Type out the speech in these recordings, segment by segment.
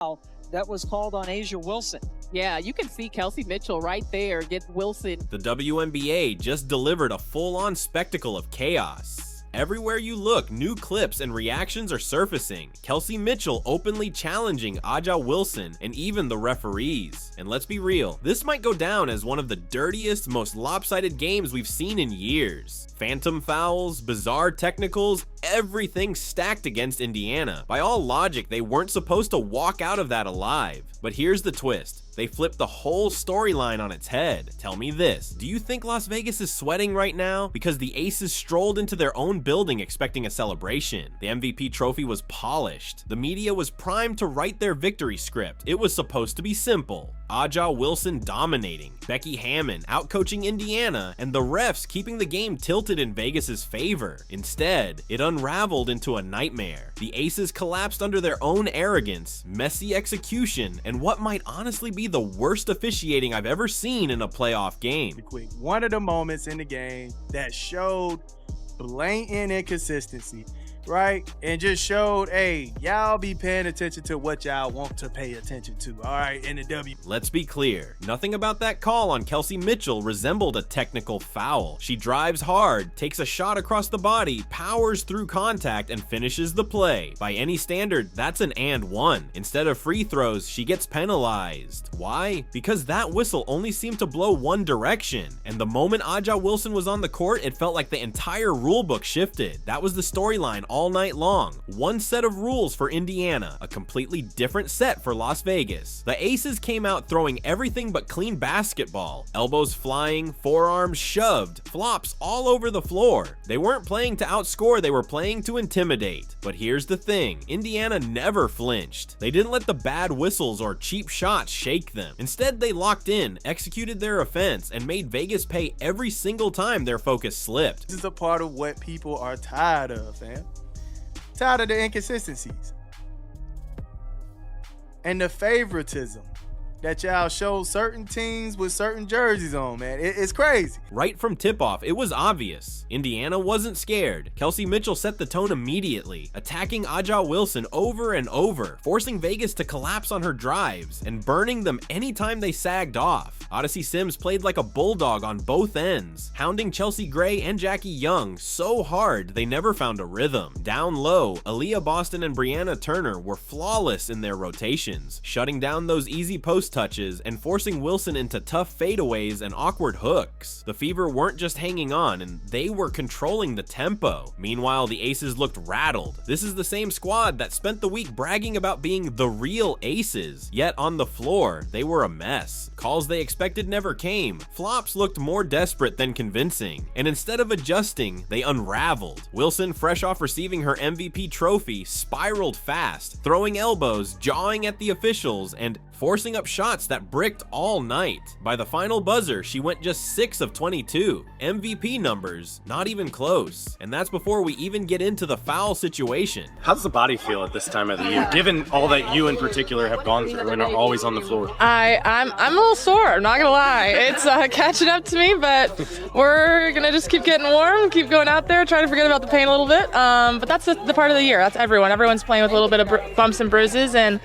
that was called on Asia Wilson. Yeah, you can see Kelsey Mitchell right there get Wilson. The WNBA just delivered a full-on spectacle of chaos. Everywhere you look, new clips and reactions are surfacing. Kelsey Mitchell openly challenging Aja Wilson and even the referees. And let's be real, this might go down as one of the dirtiest, most lopsided games we've seen in years. Phantom fouls, bizarre technicals, everything stacked against Indiana. By all logic, they weren't supposed to walk out of that alive. But here's the twist. They flipped the whole storyline on its head. Tell me this, do you think Las Vegas is sweating right now? Because the Aces strolled into their own building expecting a celebration. The MVP trophy was polished. The media was primed to write their victory script. It was supposed to be simple. Aja Wilson dominating, Becky Hammon outcoaching Indiana, and the refs keeping the game tilted in Vegas's favor. Instead, it unraveled into a nightmare. The Aces collapsed under their own arrogance, messy execution, and what might honestly be the worst officiating I've ever seen in a playoff game. One of the moments in the game that showed blatant inconsistency, right? And just showed, hey, y'all be paying attention to what y'all want to pay attention to, all right, in the W. Let's be clear, nothing about that call on Kelsey Mitchell resembled a technical foul. She drives hard, takes a shot across the body, powers through contact, and finishes the play. By any standard, that's an and one. Instead of free throws, she gets penalized. Why? Because that whistle only seemed to blow one direction, and the moment Aja Wilson was on the court, it felt like the entire rulebook shifted. That was the storyline all night long. One set of rules for Indiana, a completely different set for Las Vegas. The Aces came out throwing everything but clean basketball. Elbows flying, forearms shoved, flops all over the floor. They weren't playing to outscore, they were playing to intimidate. But here's the thing, Indiana never flinched. They didn't let the bad whistles or cheap shots shake them. Instead, they locked in, executed their offense, and made Vegas pay every single time their focus slipped. This is a part of what people are tired of, man. Tired of the inconsistencies and the favoritism that y'all show certain teams with certain jerseys on, man. It's crazy. Right from tip-off, it was obvious. Indiana wasn't scared. Kelsey Mitchell set the tone immediately, attacking Aja Wilson over and over, forcing Vegas to collapse on her drives and burning them anytime they sagged off. Odyssey Sims played like a bulldog on both ends, hounding Chelsea Gray and Jackie Young so hard they never found a rhythm. Down low, Aaliyah Boston and Brianna Turner were flawless in their rotations, shutting down those easy post touches and forcing Wilson into tough fadeaways and awkward hooks. The Fever weren't just hanging on, and they were controlling the tempo. Meanwhile, the Aces looked rattled. This is the same squad that spent the week bragging about being the real Aces, yet on the floor, they were a mess. Calls they expected never came. Flops looked more desperate than convincing, and instead of adjusting, they unraveled. Wilson, fresh off receiving her MVP trophy, spiraled fast, throwing elbows, jawing at the officials, and forcing up shots that bricked all night. By the final buzzer, she went just 6 of 22. MVP numbers, not even close. And that's before we even get into the foul situation. How does the body feel at this time of the year, given all that you in particular have gone through and are always on the floor? I'm a little sore, I'm not gonna lie. It's catching up to me, but we're gonna just keep getting warm, keep going out there, try to forget about the pain a little bit. But that's the part of the year. That's everyone. Everyone's playing with a little bit of bumps and bruises, and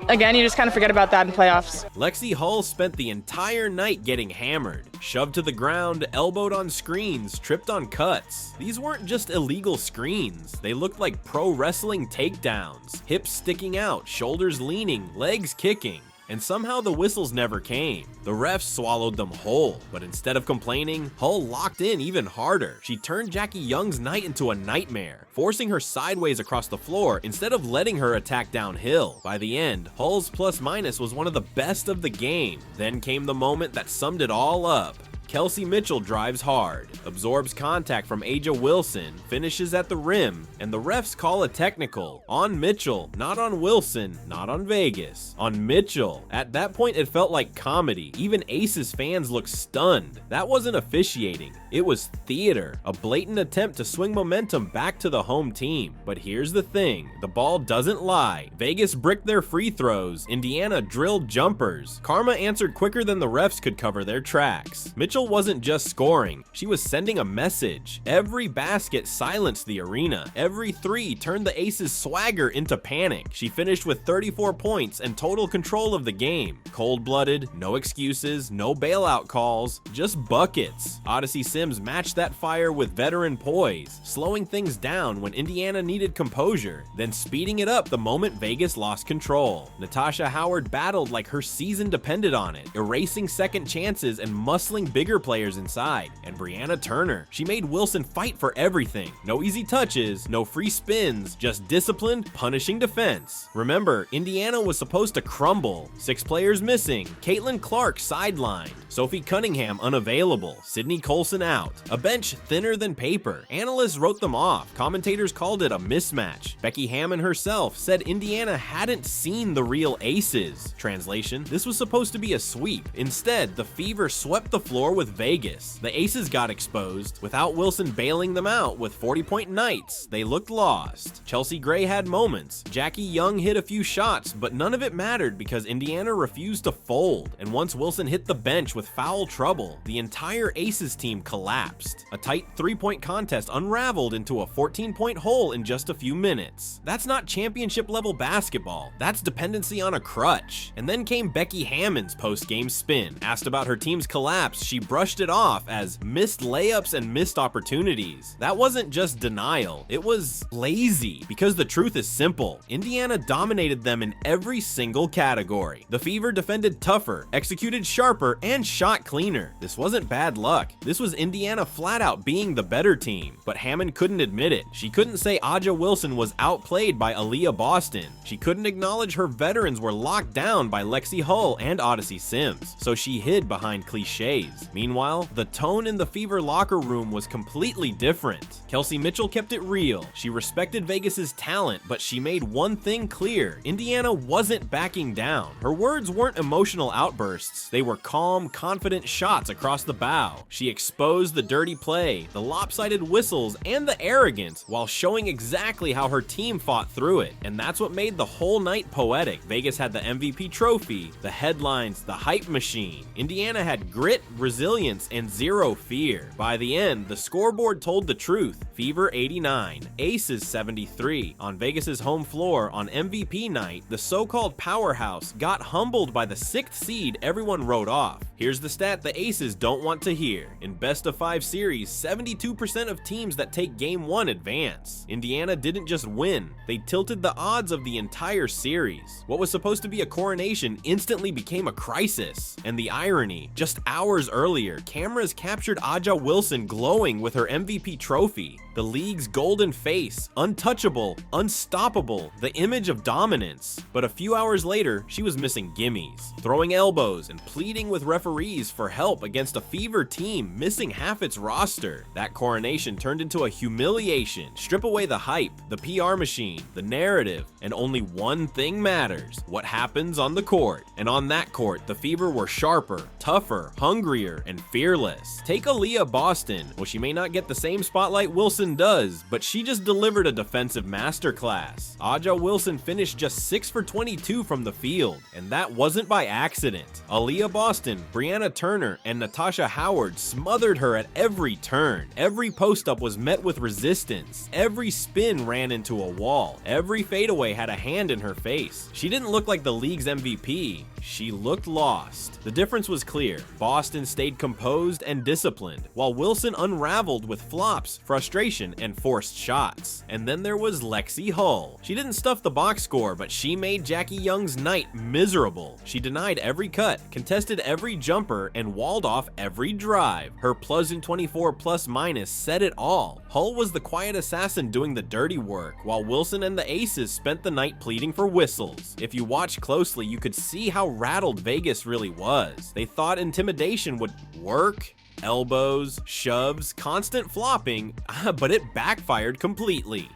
again, you just kind of forget about that in playoffs. Lexi Hull spent the entire night getting hammered, shoved to the ground, elbowed on screens, tripped on cuts. These weren't just illegal screens. They looked like pro wrestling takedowns, hips sticking out, shoulders leaning, legs kicking. And somehow the whistles never came. The refs swallowed them whole, but instead of complaining, Hull locked in even harder. She turned Jackie Young's night into a nightmare, forcing her sideways across the floor instead of letting her attack downhill. By the end, Hull's plus-minus was one of the best of the game. Then came the moment that summed it all up. Kelsey Mitchell drives hard, absorbs contact from Aja Wilson, finishes at the rim, and the refs call a technical. On Mitchell, not on Wilson, not on Vegas. On Mitchell. At that point, it felt like comedy. Even Aces fans looked stunned. That wasn't officiating. It was theater, a blatant attempt to swing momentum back to the home team. But here's the thing, the ball doesn't lie. Vegas bricked their free throws, Indiana drilled jumpers. Karma answered quicker than the refs could cover their tracks. Mitchell Mitchell wasn't just scoring, she was sending a message. Every basket silenced the arena. Every three turned the Aces' swagger into panic. She finished with 34 points and total control of the game. Cold-blooded, no excuses, no bailout calls, just buckets. Odyssey Sims matched that fire with veteran poise, slowing things down when Indiana needed composure, then speeding it up the moment Vegas lost control. Natasha Howard battled like her season depended on it, erasing second chances and muscling bigger players inside. And Brianna Turner, she made Wilson fight for everything. No easy touches, no free spins, just disciplined, punishing defense. Remember, Indiana was supposed to crumble. 6 players missing, Caitlin Clark sidelined, Sophie Cunningham unavailable, Sydney Colson out, a bench thinner than paper. Analysts wrote them off, commentators called it a mismatch. Becky Hammon herself said Indiana hadn't seen the real Aces. Translation, this was supposed to be a sweep. Instead, the Fever swept the floor with Vegas. The Aces got exposed. Without Wilson bailing them out with 40-point nights, they looked lost. Chelsea Gray had moments. Jackie Young hit a few shots, but none of it mattered because Indiana refused to fold. And once Wilson hit the bench with foul trouble, the entire Aces team collapsed. A tight 3-point contest unraveled into a 14-point hole in just a few minutes. That's not championship level basketball. That's dependency on a crutch. And then came Becky Hammon's post-game spin. Asked about her team's collapse, she brushed it off as missed layups and missed opportunities. That wasn't just denial, it was lazy. Because the truth is simple, Indiana dominated them in every single category. The Fever defended tougher, executed sharper, and shot cleaner. This wasn't bad luck. This was Indiana flat out being the better team. But Hammond couldn't admit it. She couldn't say Aja Wilson was outplayed by Aaliyah Boston. She couldn't acknowledge her veterans were locked down by Lexi Hull and Odyssey Sims, so she hid behind cliches. Meanwhile, the tone in the Fever locker room was completely different. Kelsey Mitchell kept it real. She respected Vegas's talent, but she made one thing clear: Indiana wasn't backing down. Her words weren't emotional outbursts. They were calm, confident shots across the bow. She exposed the dirty play, the lopsided whistles, and the arrogance while showing exactly how her team fought through it. And that's what made the whole night poetic. Vegas had the MVP trophy, the headlines, the hype machine. Indiana had grit, resilience, and zero fear. By the end, the scoreboard told the truth. Fever 89, Aces 73. On Vegas's home floor on MVP night, the so-called powerhouse got humbled by the 6th seed everyone wrote off. Here's the stat the Aces don't want to hear. In best-of-5 series, 72% of teams that take Game 1 advance. Indiana didn't just win, they tilted the odds of the entire series. What was supposed to be a coronation instantly became a crisis. And the irony, just hours earlier, cameras captured Aja Wilson glowing with her MVP trophy. The league's golden face, untouchable, unstoppable, the image of dominance. But a few hours later, she was missing gimmies, throwing elbows and pleading with referees for help against a Fever team missing half its roster. That coronation turned into a humiliation. Strip away the hype, the PR machine, the narrative, and only one thing matters: what happens on the court. And on that court, the Fever were sharper, tougher, hungrier, and fearless. Take Aaliyah Boston. Well, she may not get the same spotlight Wilson does, but she just delivered a defensive masterclass. Aja Wilson finished just 6 for 22 from the field, and that wasn't by accident. Aaliyah Boston, Brianna Turner, and Natasha Howard smothered her at every turn. Every post-up was met with resistance. Every spin ran into a wall. Every fadeaway had a hand in her face. She didn't look like the league's MVP. She looked lost. The difference was clear. Boston stayed composed and disciplined, while Wilson unraveled with flops, frustration, and forced shots. And then there was Lexi Hull. She didn't stuff the box score, but she made Jackie Young's night miserable. She denied every cut, contested every jumper, and walled off every drive. Her +24 plus-minus said it all. Hull was the quiet assassin doing the dirty work, while Wilson and the Aces spent the night pleading for whistles. If you watched closely, you could see how rattled Vegas really was. They thought intimidation would work. Elbows, shoves, constant flopping, but it backfired completely.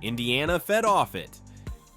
Indiana fed off it.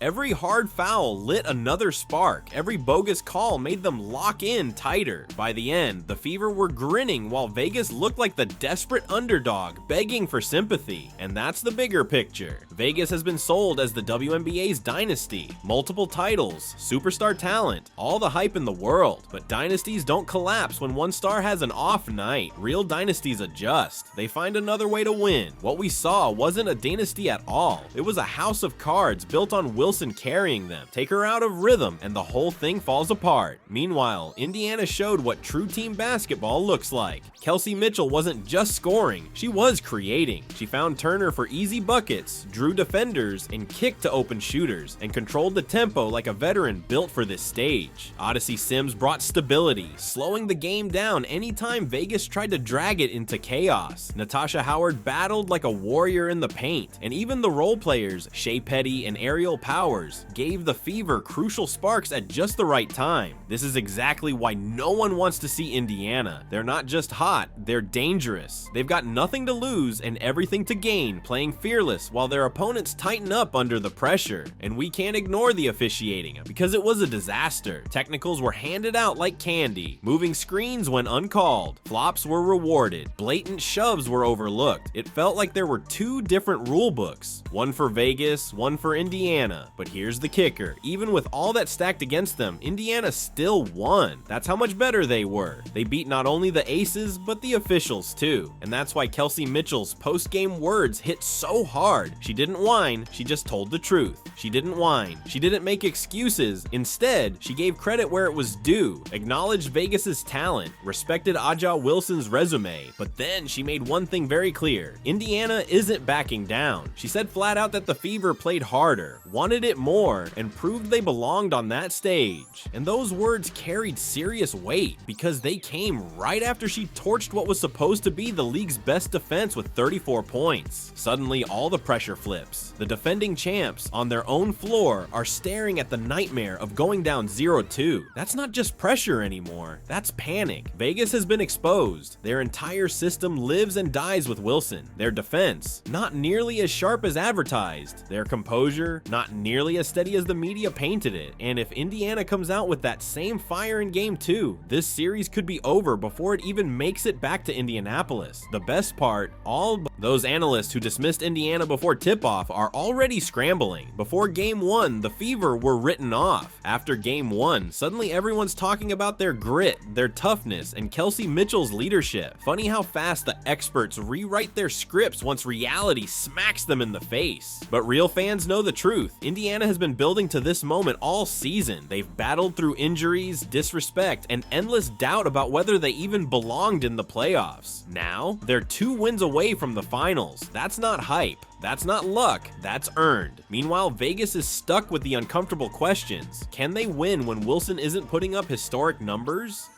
Every hard foul lit another spark. Every bogus call made them lock in tighter. By the end, the Fever were grinning while Vegas looked like the desperate underdog begging for sympathy. And that's the bigger picture. Vegas has been sold as the WNBA's dynasty. Multiple titles, superstar talent, all the hype in the world. But dynasties don't collapse when one star has an off night. Real dynasties adjust. They find another way to win. What we saw wasn't a dynasty at all. It was a house of cards built on Wilson carrying them. Take her out of rhythm and the whole thing falls apart. Meanwhile, Indiana showed what true team basketball looks like. Kelsey Mitchell wasn't just scoring, she was creating. She found Turner for easy buckets, drew defenders, and kicked to open shooters, and controlled the tempo like a veteran built for this stage. Odyssey Sims brought stability, slowing the game down anytime Vegas tried to drag it into chaos. Natasha Howard battled like a warrior in the paint, and even the role players, Shea Petty and Aerial Powers, gave the Fever crucial sparks at just the right time. This is exactly why no one wants to see Indiana. They're not just hot, they're dangerous. They've got nothing to lose and everything to gain, playing fearless while their opponents tighten up under the pressure. And we can't ignore the officiating, because it was a disaster. Technicals were handed out like candy. Moving screens went uncalled. Flops were rewarded. Blatant shoves were overlooked. It felt like there were two different rule books. One for Vegas, one for Indiana. But here's the kicker. Even with all that stacked against them, Indiana still won. That's how much better they were. They beat not only the Aces, but the officials too. And that's why Kelsey Mitchell's post-game words hit so hard. She didn't whine, she just told the truth. She didn't whine, she didn't make excuses. Instead, she gave credit where it was due, acknowledged Vegas's talent, respected Aja Wilson's resume, but then she made one thing very clear. Indiana isn't backing down. She said flat out that the Fever played harder, wanted it more, and proved they belonged on that stage. And those words carried serious weight because they came right after she torched what was supposed to be the league's best defense with 34 points. Suddenly, all the pressure flips. The defending champs on their own floor are staring at the nightmare of going down 0-2. That's not just pressure anymore, that's panic. Vegas has been exposed. Their entire system lives and dies with Wilson. Their defense, not nearly as sharp as advertised. Their composure, not nearly as steady as the media painted it. And if Indiana comes out with that same fire in game 2, this series could be over before it even makes it back to Indianapolis. The best part, all those analysts who dismissed Indiana before tip-off are already scrambling. Before game 1, the Fever were written off. After game 1, suddenly everyone's talking about their grit, their toughness, and Kelsey Mitchell's leadership. Funny how fast the experts rewrite their scripts once reality smacks them in the face. But real fans know the truth. Indiana has been building to this moment all season. They've battled through injuries, disrespect, and endless doubt about whether they even belonged in the playoffs. Now, they're 2 wins away from the finals. That's not hype. That's not luck, that's earned. Meanwhile, Vegas is stuck with the uncomfortable questions. Can they win when Wilson isn't putting up historic numbers?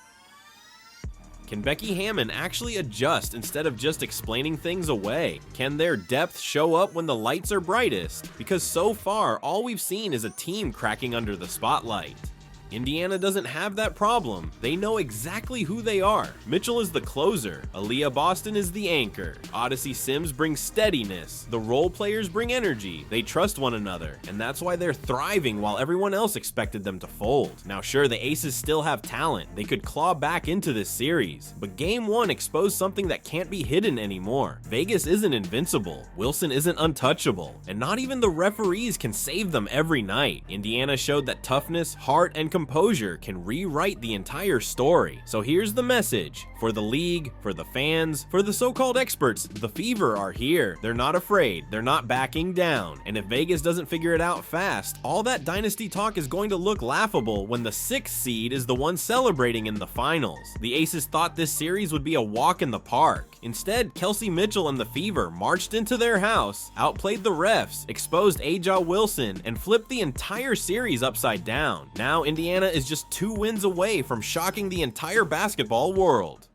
Can Becky Hammon actually adjust instead of just explaining things away? Can their depth show up when the lights are brightest? Because so far, all we've seen is a team cracking under the spotlight. Indiana doesn't have that problem. They know exactly who they are. Mitchell is the closer. Aaliyah Boston is the anchor. Odyssey Sims brings steadiness. The role players bring energy. They trust one another, and that's why they're thriving while everyone else expected them to fold. Now sure, the Aces still have talent. They could claw back into this series, but game 1 exposed something that can't be hidden anymore. Vegas isn't invincible. Wilson isn't untouchable, and not even the referees can save them every night. Indiana showed that toughness, heart, and composure can rewrite the entire story. So here's the message. For the league, for the fans, for the so-called experts, the Fever are here. They're not afraid. They're not backing down. And if Vegas doesn't figure it out fast, all that dynasty talk is going to look laughable when the 6th seed is the one celebrating in the finals. The Aces thought this series would be a walk in the park. Instead, Kelsey Mitchell and the Fever marched into their house, outplayed the refs, exposed Aja Wilson, and flipped the entire series upside down. Now Indiana is just 2 wins away from shocking the entire basketball world.